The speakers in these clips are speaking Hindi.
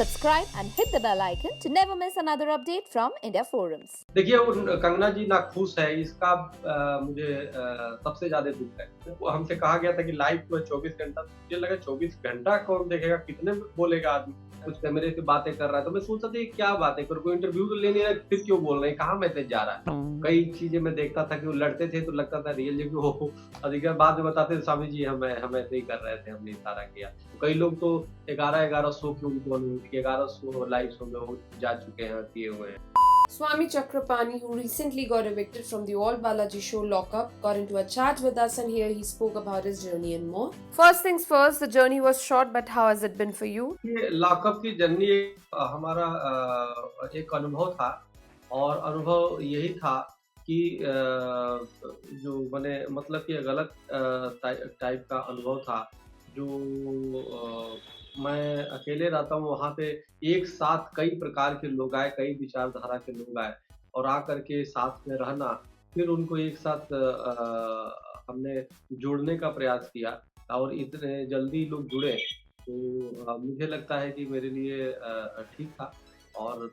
Subscribe and hit the bell icon to never miss another update from India Forums. देखिए वो कंगना जी नाखुश है इसका मुझे सबसे ज्यादा दुख है। वो हमसे कहा गया था कि लाइव तो 24 घंटा, मुझे लगा 24 घंटा कौन देखेगा, कितने बोलेगा आदमी, कुछ कैमरे से बातें कर रहा है। तो मैं सोचा था ये क्या बातें कर, कोई इंटरव्यू तो लेने रहा, फिर क्यों बोल रहे हैं, कहाँ मैसेज जा रहा है। कई चीजें मैं देखता था कि वो लड़ते थे तो लगता था रियल जब हो, अधिकार बाद में बताते थे स्वामी जी हम ऐसे ही कर रहे थे, हमने इशारा किया। कई लोग तो 11 शो की उनको अनुभूति, 11 शो लाइव शो में हो जा चुके हैं, किए हुए हैं। Swami Chakrapani, who recently got evicted from the All Balaji show lockup, got into a chat with us, and here he spoke about his journey and more. First things first, the journey was short, but how has it been for you? ये लॉकअप की जर्नी हमारा एक अनुभव था, और अनुभव यही था कि जो मैंने मतलब कि गलत टाइप का अनुभव था। जो मैं अकेले रहता हूँ, वहाँ पे एक साथ कई प्रकार के लोग आए, कई विचारधारा के लोग आए, और आकर के साथ में रहना, फिर उनको एक साथ हमने जोड़ने का प्रयास किया, और इतने जल्दी लोग जुड़े, तो मुझे लगता है कि मेरे लिए ठीक था। और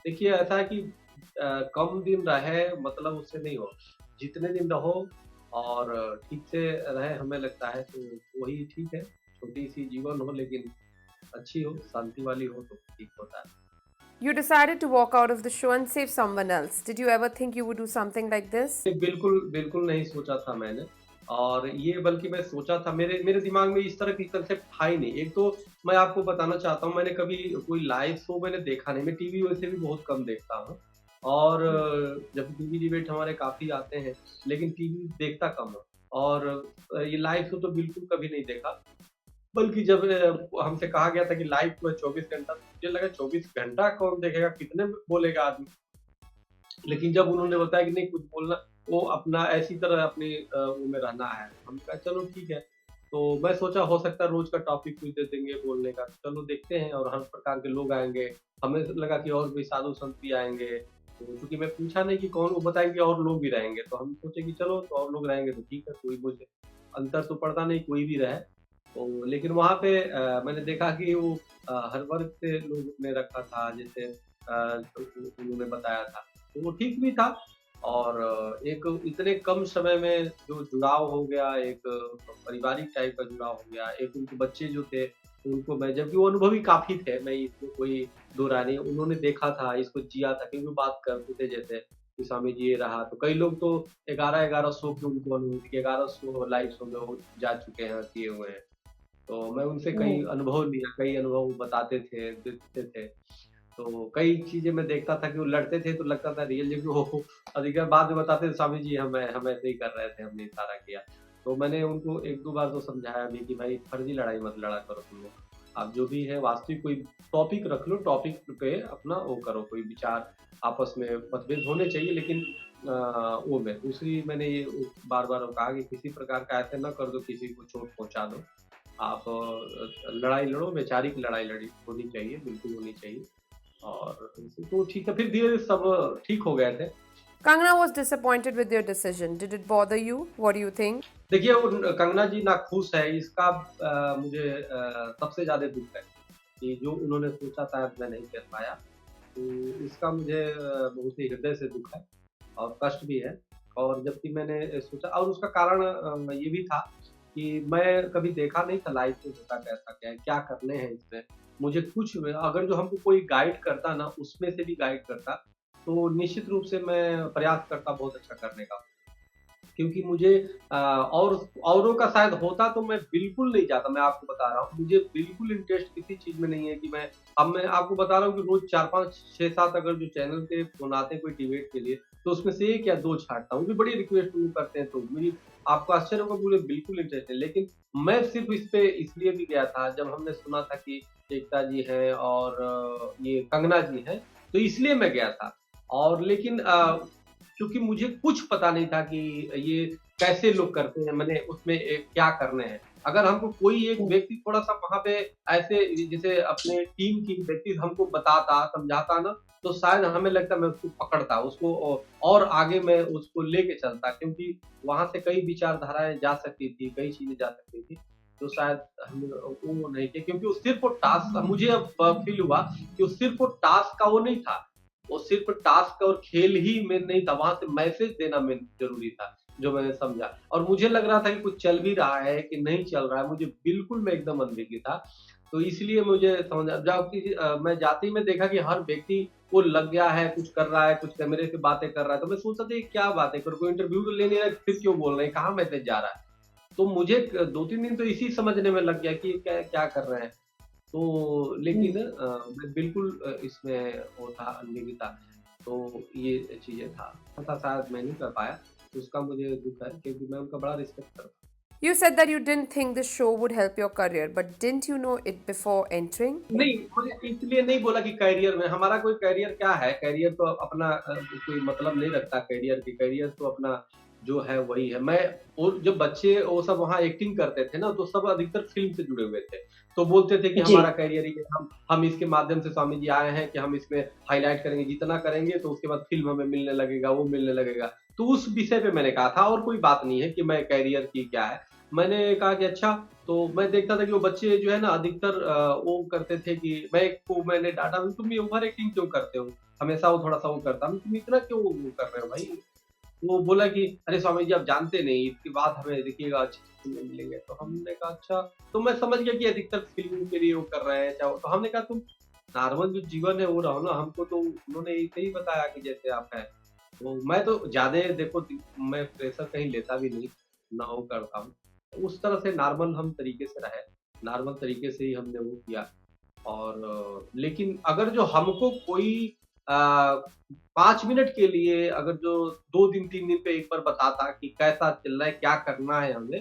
देखिए ऐसा है कि कम दिन रहे मतलब उससे नहीं हो, जितने दिन रहो और ठीक से रहे, हमें लगता है तो वही ठीक है। छोटी सी जीवन हो लेकिन अच्छी हो, शांति वाली हो तो ठीक होता है। You decided to walk out of the show and save someone else. Did you ever think you would do something like this? बिल्कुल नहीं सोचा था मैंने, और ये बल्कि मैं सोचा था, मेरे दिमाग में इस तरह की कंसेप्ट था ही नहीं। एक तो मैं आपको बताना चाहता हूँ, मैंने कभी कोई लाइव शो मैंने देखा नहीं। मैं टीवी वैसे भी बहुत कम देखता हूँ, और जब टीवी डिबेट हमारे काफी आते हैं, लेकिन टीवी देखता कम हूँ, और ये लाइव शो तो बिल्कुल कभी नहीं देखा। बल्कि जब हमसे कहा गया था कि लाइव तो 24 घंटा, मुझे लगा 24 घंटा कौन देखेगा, कितने बोलेगा आदमी। लेकिन जब उन्होंने बताया कि नहीं कुछ बोलना, वो अपना ऐसी तरह अपनी वो में रहना है, हम कहा चलो ठीक है। तो मैं सोचा हो सकता है रोज का टॉपिक कुछ दे देंगे बोलने का, चलो देखते हैं, और हर प्रकार के लोग आएंगे। हमें लगा कि और भी साधु संत भी आएंगे, तो चूंकि मैं पूछा नहीं कि कौन, वो बताएंगे और लोग भी रहेंगे, तो हम सोचे कि चलो तो और लोग रहेंगे तो ठीक है, कोई मुझे अंतर तो पड़ता नहीं, कोई भी रहे। तो लेकिन वहाँ पे मैंने देखा कि वो हर वर्ग से लोग ने रखा था, जैसे उन्होंने बताया था, तो वो ठीक भी था। और एक इतने कम समय में जो जुड़ाव हो गया, एक पारिवारिक टाइप का जुड़ाव हो गया। एक उनके बच्चे जो थे, उनको मैं, जबकि वो अनुभवी काफ़ी थे, मैं इसमें कोई दो राय नहीं, उन्होंने देखा था, इसको जिया था, क्योंकि बात करते थे जैसे कि स्वामी जी ये रहा। तो कई लोग तो 11 शो की उनको अनुभूति, 11 शो लाइव शो में हो जा चुके हैं, किए हुए हैं। तो मैं उनसे कई अनुभव लिया, कई अनुभव बताते थे, देते थे। तो कई चीज़ें मैं देखता था कि वो लड़ते थे तो लगता था रियल जब हो, अधिकार बाद में बताते थे स्वामी जी हम ऐसे ही कर रहे थे, हमने इशारा किया। तो मैंने उनको 1-2 बार तो समझाया भी कि भाई फर्जी लड़ाई मत लड़ा करो तुम लोग। आप जो भी है वास्तविक कोई टॉपिक रख लो, टॉपिक पे अपना वो करो, कोई विचार आपस में मतभेद होने चाहिए, लेकिन वो में दूसरी मैंने ये बार-बार कहा कि किसी प्रकार का ऐसे ना कर दो, किसी को चोट पहुँचा दो। आप लड़ाई लड़ो, वैचारिक लड़ाई होनी चाहिए, बिल्कुल होनी चाहिए। और तो ठीक है, फिर धीरे सब ठीक हो गए थे। Kangna was disappointed with your decision. Did it bother you? What do you think? देखिए वो कंगना जी नाखुश है, इसका मुझे सबसे ज़्यादा दुख है कि जो उन्होंने सोचा था मैं नहीं कर पाया। तो इसका मुझे बहुत ही हृदय से दुख है और कष्ट भी है। और जबकि मैंने सोचा, और उसका कारण ये भी था कि मैं कभी देखा नहीं था लाइव में होता कैसा क्या है, क्या करने हैं इसमें। मुझे कुछ अगर जो हमको कोई गाइड करता ना, उसमें से भी गाइड करता, तो निश्चित रूप से मैं प्रयास करता बहुत अच्छा करने का। क्योंकि मुझे और औरों का शायद होता तो मैं बिल्कुल नहीं जाता, मैं आपको बता रहा हूँ। मुझे बिल्कुल इंटरेस्ट किसी चीज़ में नहीं है कि मैं आपको बता रहा हूँ कि रोज़ 4, 5, 6, 7 अगर जो चैनल पे फ़ोन आते हैं कोई डिबेट के लिए, तो उसमें से 1 या 2 छाँटता हूँ। मुझे बड़ी रिक्वेस्ट वो करते हैं, तो मेरी आपको आश्चर्य होगा, मुझे बिल्कुल इंटरेस्ट नहीं। लेकिन मैं सिर्फ़ इस पे इसलिए भी गया था, जब हमने सुना था कि एकता जी हैं और ये कंगना जी हैं, तो इसलिए मैं गया था। और लेकिन क्योंकि मुझे कुछ पता नहीं था कि ये कैसे लोग करते हैं, मैंने उसमें क्या करने हैं। अगर हमको कोई एक व्यक्ति थोड़ा-सा वहाँ पे ऐसे जैसे अपने टीम की व्यक्ति हमको बताता, समझाता ना, तो शायद हमें लगता मैं उसको पकड़ता, उसको और आगे मैं उसको लेके चलता, क्योंकि वहाँ से कई विचारधाराएँ जा सकती थी, कई चीज़ें जा सकती थी। जो शायद हम वो नहीं थे, क्योंकि वो सिर्फ वो टास्क, मुझे अब फील हुआ कि वो सिर्फ वो टास्क का वो नहीं था, वो सिर्फ टास्क और खेल ही में नहीं था, वहां से मैसेज देना में जरूरी था, जो मैंने समझा। और मुझे लग रहा था कि कुछ चल भी रहा है कि नहीं चल रहा है, मुझे बिल्कुल, मैं एकदम अनदेखी था। तो इसलिए मुझे समझ, जबकि मैं जाते ही मैं देखा कि हर व्यक्ति वो लग गया है, कुछ कर रहा है, कुछ कैमरे से बातें कर रहा है, तो मैं सोच रहा था ये क्या बातें कर, कोई इंटरव्यू तो ले नहीं रहा है, फिर क्यों बोल रहे हैं, कहाँ मैसेज जा रहा है। तो मुझे 2-3 दिन तो इसी समझने में लग गया कि ये क्या क्या कर रहे हैं। तो लेकिन मैं बिल्कुल इसमें वो था, अनदेखी था। तो ये चीज़ें था शायद मैं नहीं कर पाया, तो उसका मुझे दुःख है, क्योंकि मैं उनका बड़ा रिस्पेक्ट करता हूँ। You said that you didn't think the show would help your career, but didn't you know it before entering? नहीं, मैंने इसलिए नहीं बोला कि करियर में, हमारा कोई करियर क्या है? करियर तो अपना कोई मतलब नहीं रखता करियर की, करियर तो अपना जो है वही है। मैं, और जब बच्चे वो सब वहाँ एक्टिंग करते थे ना, तो सब अधिकतर फ़िल्म से जुड़े हुए थे। तो बोलते थे कि जी। हमारा करियर ये, हम इसके माध्यम से स्वामी जी आए हैं कि हम इसमें हाइलाइट करेंगे, जितना करेंगे तो उसके बाद फ़िल्म हमें मिलने लगेगा, वो मिलने लगेगा। तो उस विषय पे मैंने कहा था, और कोई बात नहीं है कि मैं करियर की क्या है। मैंने कहा कि अच्छा, तो मैं देखता था कि वो बच्चे जो है ना अधिकतर वो करते थे कि मैंने डाँटा, तुम ये ओवर एक्टिंग क्यों करते हो? हमेशा वो थोड़ा-सा वो करता, तुम इतना क्यों वो कर रहे हो भाई? वो बोला कि अरे स्वामी जी आप जानते नहीं, इसके बाद हमें देखिएगा अच्छी फ़िल्में मिलेंगे। तो हमने कहा अच्छा, तो मैं समझ गया कि अधिकतर फ़िल्म के लिए वो कर रहे हैं, चाहे तो हमने कहा तुम नॉर्मल जो जीवन है वो रहो ना, हमको तो उन्होंने ऐसे ही बताया कि जैसे आप हैं। तो मैं तो ज़्यादा देखो मैं प्रेशर कहीं लेता भी नहीं, ना वो करता हूँ। उस तरह से नॉर्मल हम तरीके से रहे, नॉर्मल तरीके से ही हमने वो किया। और लेकिन अगर जो हमको कोई अ, 5 मिनट के लिए अगर जो 2 दिन 3 दिन पे एक बार बताता कि कैसा चल रहा है, क्या करना है हमें,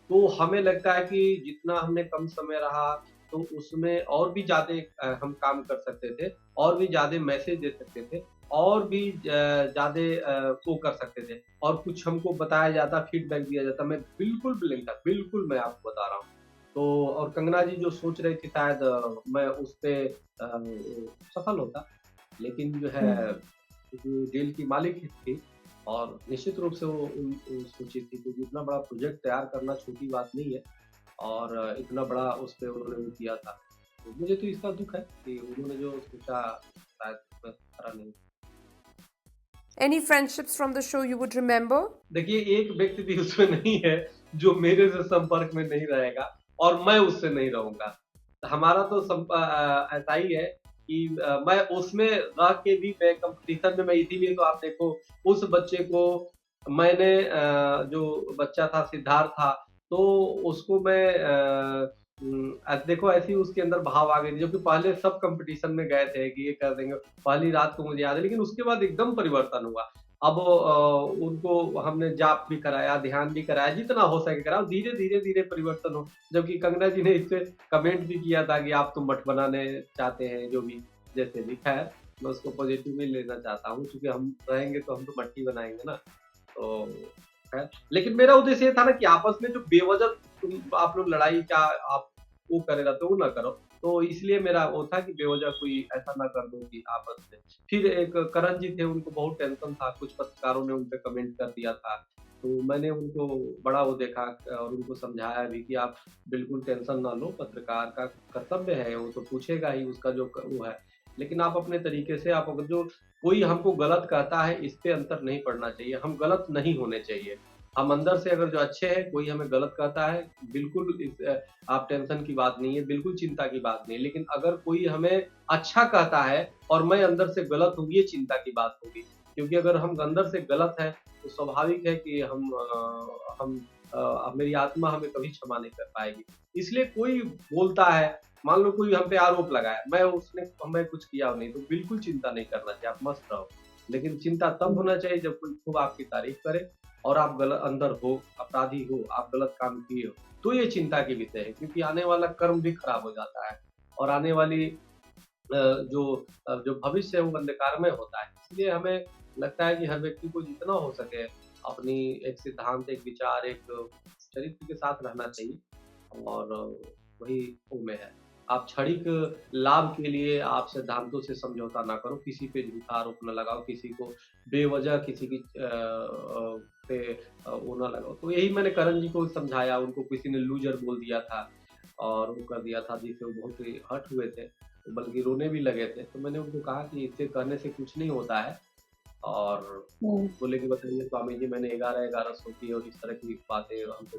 तो हमें लगता है कि जितना हमने कम समय रहा, तो उसमें और भी ज़्यादा हम काम कर सकते थे, और भी ज़्यादा मैसेज दे सकते थे, और भी ज़्यादा वो कर सकते थे, और कुछ हमको बताया जाता, फीडबैक दिया जाता। मैं बिल्कुल ब्लैंक था, बिल्कुल, मैं आपको बता रहा हूँ। तो और कंगना जी जो सोच रही थी शायद मैं उसपे सफल होता। लेकिन जो है, हुँ। जो जेल की मालिक थी, और निश्चित रूप से वो सोची थी, क्योंकि इतना बड़ा प्रोजेक्ट तैयार करना छोटी बात नहीं है, और इतना बड़ा उस पे उन्होंने वो किया था। तो मुझे तो इसका दुःख है कि उन्होंने जो सोचा शायद मैं करा नहीं। Any friendships from the show you would remember? देखिए, एक व्यक्ति भी उसमें नहीं है जो मेरे से संपर्क में नहीं रहेगा, और मैं उससे नहीं रहूँगा। हमारा तो ऐसा ही है कि मैं उसमें रह के भी मैं कॉम्पिटिशन में, मैं इसीलिए तो आप देखो उस बच्चे को मैंने जो बच्चा था सिद्धार्थ था, तो उसको मैं देखो ऐसे ही उसके अंदर भाव आ गए थे, जो कि पहले सब कॉम्पिटिशन में गए थे कि ये कर देंगे। पहली रात को मुझे याद है, लेकिन उसके बाद एकदम परिवर्तन हुआ। अब उनको हमने जाप भी कराया, ध्यान भी कराया, जितना हो सके कराया, धीरे, धीरे, धीरे परिवर्तन हो। जबकि कंगना जी ने इसपे कमेंट भी किया था कि आप तो मठ बनाने चाहते हैं, जो भी, जैसे भी। खैर, मैं उसको पॉज़िटिव में लेना चाहता हूँ, क्योंकि हम रहेंगे तो हम तो मठ ही बनाएँगे ना। तो खैर, लेकिन मेरा उद्देश्य ये था ना कि आपस में जो बेवज़ह तुम आप लोग लड़ाई, क्या आप वो करे रहते हो, वो ना करो। तो इसलिए मेरा वो था कि बेवज़ह कोई ऐसा ना कर दो कि आपस में। फिर एक करण जी थे, उनको बहुत टेंशन था, कुछ पत्रकारों ने उन पे कमेंट कर दिया था। तो मैंने उनको बड़ा वो देखा, और उनको समझाया भी कि आप बिल्कुल टेंशन ना लो, पत्रकार का कर्तव्य है, वो तो पूछेगा ही, उसका जो वो है। लेकिन आप अपने तरीके से, आप अगर जो कोई हमको गलत कहता है, इस पे अंतर नहीं पड़ना चाहिए, हम गलत नहीं होने चाहिए। हम अंदर से अगर जो अच्छे हैं, कोई हमें गलत कहता है, बिल्कुल आप टेंशन की बात नहीं है, बिल्कुल चिंता की बात नहीं है। लेकिन अगर कोई हमें अच्छा कहता है और मैं अंदर से गलत हूँ, ये चिंता की बात होगी। क्योंकि अगर हम अंदर से गलत हैं, तो स्वाभाविक है कि मेरी आत्मा हमें कभी क्षमा नहीं कर पाएगी। इसलिए कोई बोलता है, मान लो कोई हम पे आरोप लगाया, मैं कुछ किया नहीं, तो बिल्कुल चिंता नहीं करना चाहिए, आप मस्त रहो। लेकिन चिंता तब होना चाहिए जब कोई खूब आपकी तारीफ करे, और आप गलत अंदर हो, अपराधी हो, आप गलत काम किए हो, तो ये चिंता की विषय है, क्योंकि आने वाला कर्म भी खराब हो जाता है, और आने वाली जो भविष्य है वो अंधकारमय होता है। इसलिए हमें लगता है कि हर व्यक्ति को जितना हो सके अपनी एक सिद्धांत, एक विचार, एक चरित्र के साथ रहना चाहिए, और वही वो में है। आप क्षणिक लाभ के लिए आप सिद्धांतों से समझौता ना करो, किसी पे झूठा आरोप ना लगाओ, किसी को बेवजह किसी की पे वो ना लगाओ। तो यही मैंने करण जी को समझाया, उनको किसी ने लूज़र बोल दिया था और वो कर दिया था जिससे वो बहुत ही हर्ट हुए थे, बल्कि रोने भी लगे थे। तो मैंने उनको कहा कि इससे करने से कुछ नहीं होता है और हुँ। बोले कि बताइए स्वामी जी, मैंने 11-11 की और इस तरह की बातें हमको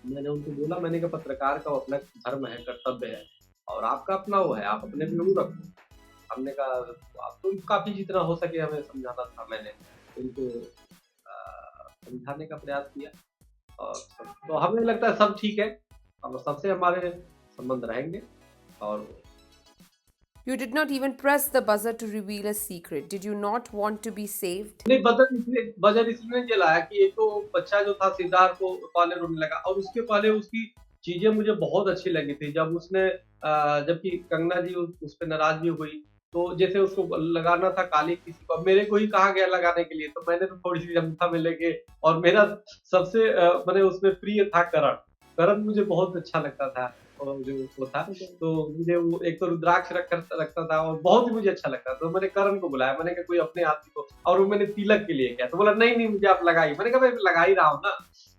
मैंने उनको बोला, मैंने कहा पत्रकार का अपना धर्म है, कर्तव्य है और आपका अपना वो है, आप अपने पे वो रखो। हमने कहा आपको काफ़ी जितना हो सके हमें समझाना था मैंने, उनको समझाने का प्रयास किया और तो हमें लगता है सब ठीक है और सबसे हमारे संबंध रहेंगे और You did not even press the buzzer to reveal a secret. Did you not want to be saved? नहीं बजर इसलिए नहीं जलाया कि एक तो बच्चा जो था सिद्धार्थ को पहले रोने लगा और उसके पहले उसकी चीजें मुझे बहुत अच्छी लगी थी जब उसने जबकि कंगना जी उस पे नाराज भी हुई तो जैसे उसको लगाना था काली किसी को मेरे को ही कहा गया लगाने के लिए तो मैंने तो थोड़ी सी जमता में लेके और मेरा सबसे मैंने उसमें प्रिय था करण करण मुझे बहुत अच्छा लगता था और जो वो था तो मुझे वो एक तो रुद्राक्ष रखता था और बहुत ही मुझे अच्छा लगता था तो मैंने करण को बुलाया मैंने कहा कोई अपने आदमी को और वो मैंने तिलक के लिए किया तो बोला नहीं मुझे आप लगाई मैंने कहा मैं लगा ही रहा हूँ ना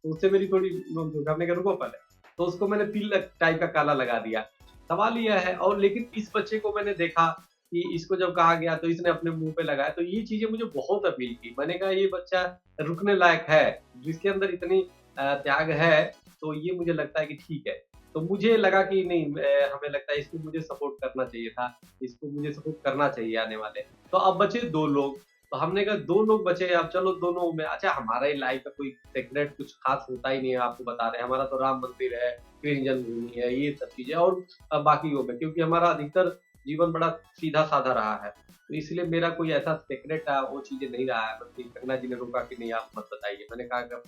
तो उससे मेरी थोड़ी हमने कहा रुको पहले तो उसको मैंने तिलक टाइप का काला लगा दिया सवाल यह है और लेकिन इस बच्चे को मैंने देखा कि इसको जब कहा गया तो इसने अपने मुंह पे लगाया तो ये चीजें मुझे बहुत अपील की मैंने कहा ये बच्चा रुकने लायक है जिसके अंदर इतनी त्याग है तो ये मुझे लगता है कि ठीक है तो मुझे लगा कि नहीं हमें लगता है इसको मुझे सपोर्ट करना चाहिए था इसको मुझे सपोर्ट करना चाहिए आने वाले तो अब बचे 2 लोग तो हमने कहा 2 लोग बचे अब चलो दोनों में अच्छा हमारा ही लाइफ में कोई सीक्रेट कुछ खास होता ही नहीं है आपको बता रहे हैं हमारा तो राम मंदिर है कृष्ण जन्मभूमि है ये सब चीजें और बाकी में क्योंकि हमारा अधिकतर जीवन बड़ा सीधा साधा रहा है तो इसलिए मेरा कोई ऐसा सीक्रेट वो चीजें नहीं रहा है बल्कि कंगना जी ने रोका कि नहीं आप मत बताइए मैंने कहा कि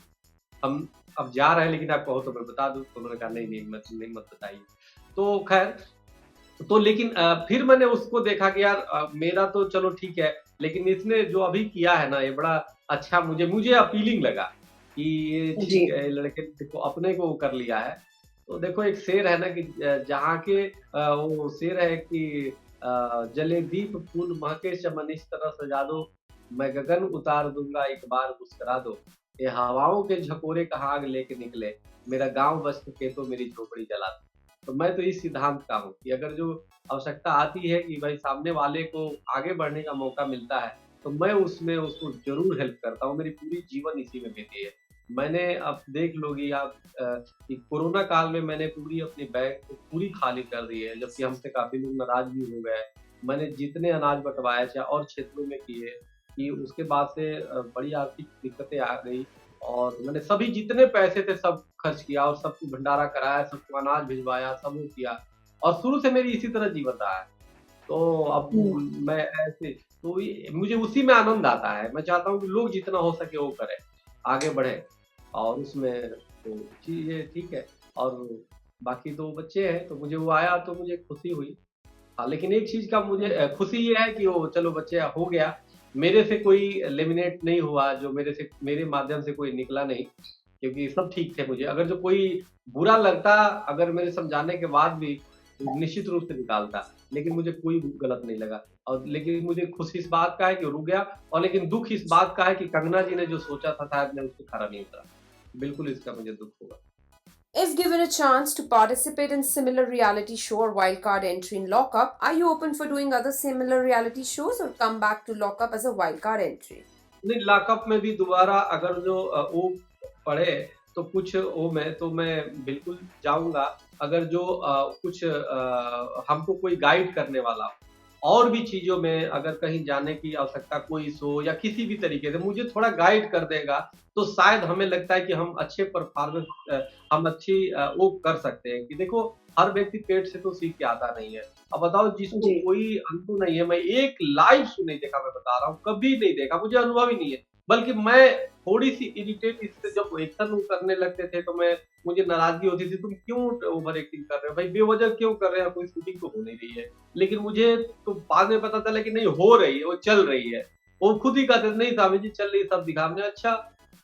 हम अब जा रहे हैं लेकिन आप कहो तो मैं बता दूं तो उन्होंने कहा नहीं मत बताइए तो खैर तो लेकिन फिर मैंने उसको देखा कि यार मेरा तो चलो ठीक है लेकिन इसने जो अभी किया है ना ये बड़ा अच्छा मुझे अपीलिंग लगा कि ये ठीक है लड़के देखो अपने को कर लिया है तो देखो एक शेर है ना कि जहाँ के वो शेर है कि जले दीप फूल महके चमन इस तरह सजा दो मैं गगन उतार दूंगा एक बार मुस्कुरा दो ये हवाओं के झकोरे कहाँ आग लेके निकले मेरा गांव बस के तो मेरी झोपड़ी जला दो तो मैं तो इस सिद्धांत का हूँ कि अगर जो आवश्यकता आती है कि भाई सामने वाले को आगे बढ़ने का मौका मिलता है तो मैं उसमें उसको जरूर हेल्प करता हूँ मेरी पूरी जीवन इसी में बीती है मैंने अब देख लोगी आप कि कोरोना काल में मैंने पूरी अपनी बैंक को पूरी खाली कर दी है जबकि हमसे काफी लोग नाराज भी हो गए मैंने जितने अनाज बंटवाए चाहे और क्षेत्रों में किए कि उसके बाद से बड़ी आर्थिक दिक्कतें आ गई और मैंने सभी जितने पैसे थे सब खर्च किया और सबको भंडारा कराया सबको अनाज भिजवाया सब वो किया और शुरू से मेरी इसी तरह जीवन रहा है तो अब मैं ऐसे तो मुझे उसी में आनंद आता है मैं चाहता हूँ कि लोग जितना हो सके वो करें आगे बढ़े और उसमें तो चीजें ठीक है और बाकी 2 बच्चे हैं तो मुझे वो आया तो मुझे खुशी हुई हाँ लेकिन एक चीज का मुझे खुशी ये है कि वो चलो बच्चे हो गया मेरे से कोई लेमिनेट नहीं हुआ जो मेरे माध्यम से कोई निकला नहीं क्योंकि सब ठीक थे मुझे अगर जो कोई बुरा लगता अगर मेरे समझाने के बाद भी तो निश्चित रूप से निकालता लेकिन मुझे कोई गलत नहीं लगा और लेकिन मुझे खुशी इस बात का है कि रुक गया और लेकिन दुख इस बात का है कि कंगना जी ने जो सोचा था शायद मैं उससे खरा नहीं उतरा बिल्कुल इसका मुझे दुख होगा If given a chance to participate in similar reality show or wildcard entry in Lockup, are you open for doing other similar reality shows or come back to Lockup as a wildcard entry? नहीं लॉकअप में भी दोबारा अगर जो वो पढ़े तो कुछ वो मैं बिल्कुल जाऊंगा अगर जो कुछ हमको कोई गाइड करने वाला और भी चीजों में अगर कहीं जाने की आवश्यकता कोई सो या किसी भी तरीके से मुझे थोड़ा गाइड कर देगा तो शायद हमें लगता है कि हम अच्छे परफॉर्मेंस हम अच्छी वो कर सकते हैं कि देखो हर व्यक्ति पेट से तो सीख के आता नहीं है अब बताओ जिसको कोई अनुभव नहीं है मैं एक लाइव शो नहीं देखा मैं बता रहा हूँ कभी नहीं देखा मुझे अनुभव ही नहीं है बल्कि मैं थोड़ी सी इरिटेट इससे जब एक्शन करने लगते थे तो मुझे नाराजगी होती थी तुम क्यों ओवर एक्टिंग कर रहे हो भाई बेवजह क्यों कर रहे हो कोई शूटिंग तो हो नहीं रही है लेकिन मुझे तो बाद में पता चला कि नहीं हो रही है वो चल रही है वो खुद ही कहते नहीं था जी चल रही सब दिखा हमने अच्छा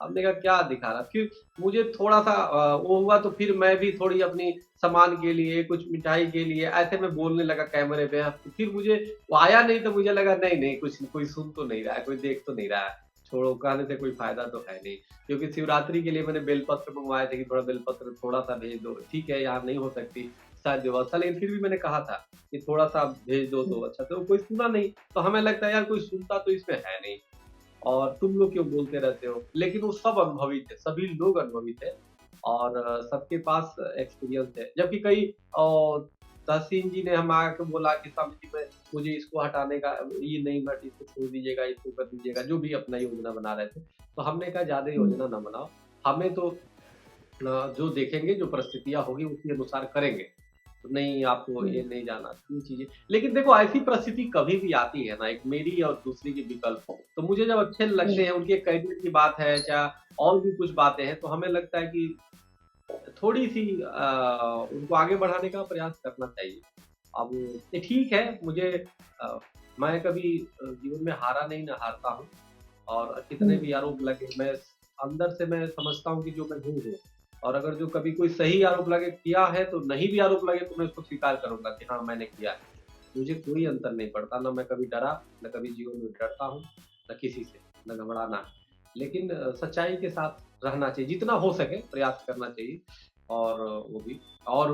हमने कहा क्या दिखा रहा, फिर मुझे थोड़ा-सा वो हुआ तो फिर मैं भी थोड़ी अपनी सामान के लिए, कुछ मिठाई के लिए ऐसे में बोलने लगा कैमरे पे। फिर मुझे वो आया नहीं तो मुझे लगा नहीं, कुछ कोई सुन तो नहीं रहा है, कोई देख तो नहीं रहा है, छोड़ो कहने से कोई फ़ायदा तो है नहीं। क्योंकि शिवरात्रि के लिए मैंने बेलपत्र मँगवाए थे कि थोड़ा बेलपत्र थोड़ा-सा भेज दो, ठीक है यहाँ नहीं हो सकती शायद व्यवस्था, लेकिन फिर भी मैंने कहा था कि थोड़ा-सा भेज दो तो अच्छा, तो कोई सुना नहीं, तो हमें लगता है यार कोई सुनता तो इसमें है नहीं और तुम लोग क्यों बोलते रहते हो? लेकिन वो सब अनुभवी थे, सभी लोग अनुभवी थे और सबके पास एक्सपीरियंस है। जबकि कई तहसीन जी ने हम आके बोला कि समिति में मुझे इसको हटाने का ये नहीं बट इसको छोड़ दीजिएगा, इसको कर दीजिएगा, जो भी अपना योजना बना रहे थे। तो हमने कहा ज़्यादा योजना ना बनाओ, हमें तो जो देखेंगे, जो परिस्थितियाँ होगी उसके अनुसार करेंगे। तो नहीं आपको ये नहीं जाना, ये चीज़ें लेकिन देखो ऐसी परिस्थिति कभी भी आती है ना, एक मेरी और दूसरी की विकल्प हो, तो मुझे जब अच्छे लगते हैं, उनके करियर की बात है, चाहे और भी कुछ बातें हैं, तो हमें लगता है कि थोड़ी-सी उनको आगे बढ़ाने का प्रयास करना चाहिए। अब ये ठीक है, मुझे अ, मैं कभी जीवन में हारा नहीं ना हारता हूँ और कितने भी आरोप लगे, मैं अंदर से मैं समझता हूँ कि जो मैं हूँ और अगर जो कभी कोई सही आरोप लगे किया है, तो नहीं भी आरोप लगे तो मैं उसको स्वीकार करूँगा कि हाँ, मैंने किया है। मुझे कोई अंतर नहीं पड़ता, ना मैं कभी डरा, ना कभी जीवन में डरता हूँ, ना किसी से, ना घबराना। लेकिन सच्चाई के साथ रहना चाहिए, जितना हो सके प्रयास करना चाहिए और वो भी और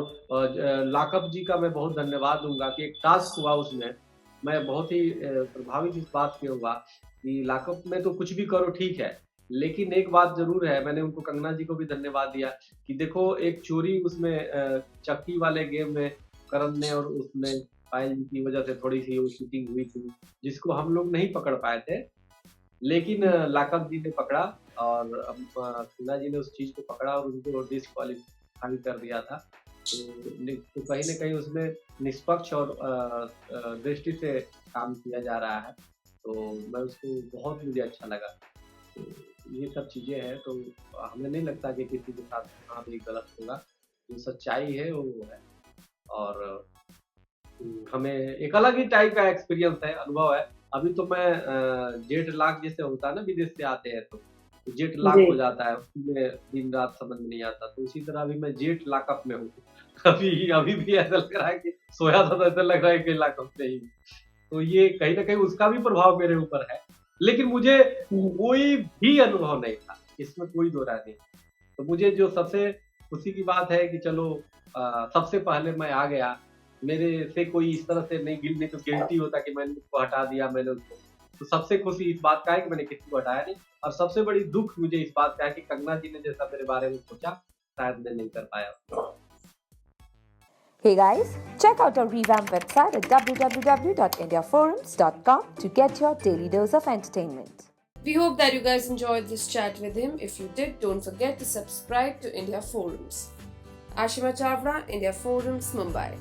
लाकअप जी का मैं बहुत धन्यवाद दूँगा कि एक टास्क हुआ उसमें, मैं बहुत ही प्रभावित इस बात से हुआ कि लाकअप में तो कुछ भी करो ठीक है, लेकिन एक बात ज़रूर है, मैंने उनको कंगना जी को भी धन्यवाद दिया कि देखो एक चोरी उसमें चक्की वाले गेम में करण ने और उसने पायल जी की वज़ह से थोड़ी-सी वो चीटिंग हुई थी, जिसको हम लोग नहीं पकड़ पाए थे। लेकिन लाकअप जी ने पकड़ा और कंगना जी ने उस चीज़ को पकड़ा और उनको डिस्क्वालीफाई कर दिया था। तो कहीं न कहीं उसमें निष्पक्ष और दृष्टि से काम किया जा रहा है, तो मैं उसको बहुत मुझे अच्छा लगा। तो ये सब चीज़ें हैं, तो हमें नहीं लगता कि किसी के साथ हाँ, भी गलत होगा। जो सच्चाई है वो है और हमें एक अलग ही टाइप का एक्सपीरियंस है, अनुभव है। अभी तो मैं जेट लैग जैसे होता है ना विदेश से आते हैं तो जेट लैग जी। हो जाता है, उसमें दिन-रात समझ में नहीं आता। तो उसी तरह अभी मैं जेट लॉकअप में हूँ। अभी अभी भी ऐसा लग रहा है कि सोया था तो ऐसा लग रहा है कि लॉकअप में ही हूँ। तो ये कहीं न कहीं उसका भी प्रभाव मेरे ऊपर है। लेकिन मुझे कोई भी अनुभव नहीं था, इसमें कोई दो राय नहीं। तो मुझे जो सबसे खुशी की बात है कि चलो सबसे पहले मैं आ गया। मेरे से कोई इस तरह से नहीं तो गिल्टी होता कि मैंने उसको हटा दिया मैंने उसको। तो सबसे खुशी इस बात का है कि मैंने किसी को हटाया नहीं और सबसे बड़ी दुःख मुझे इस बात का है कि कंगना जी ने जैसा मेरे बारे में सोचा, शायद मैं नहीं कर पाया। Hey guys, check out our revamped website at www.indiaforums.com to get your daily dose of entertainment. We hope that you guys enjoyed this chat with him. If you did, don't forget to subscribe to India Forums. Ashima Chavra, India Forums, Mumbai.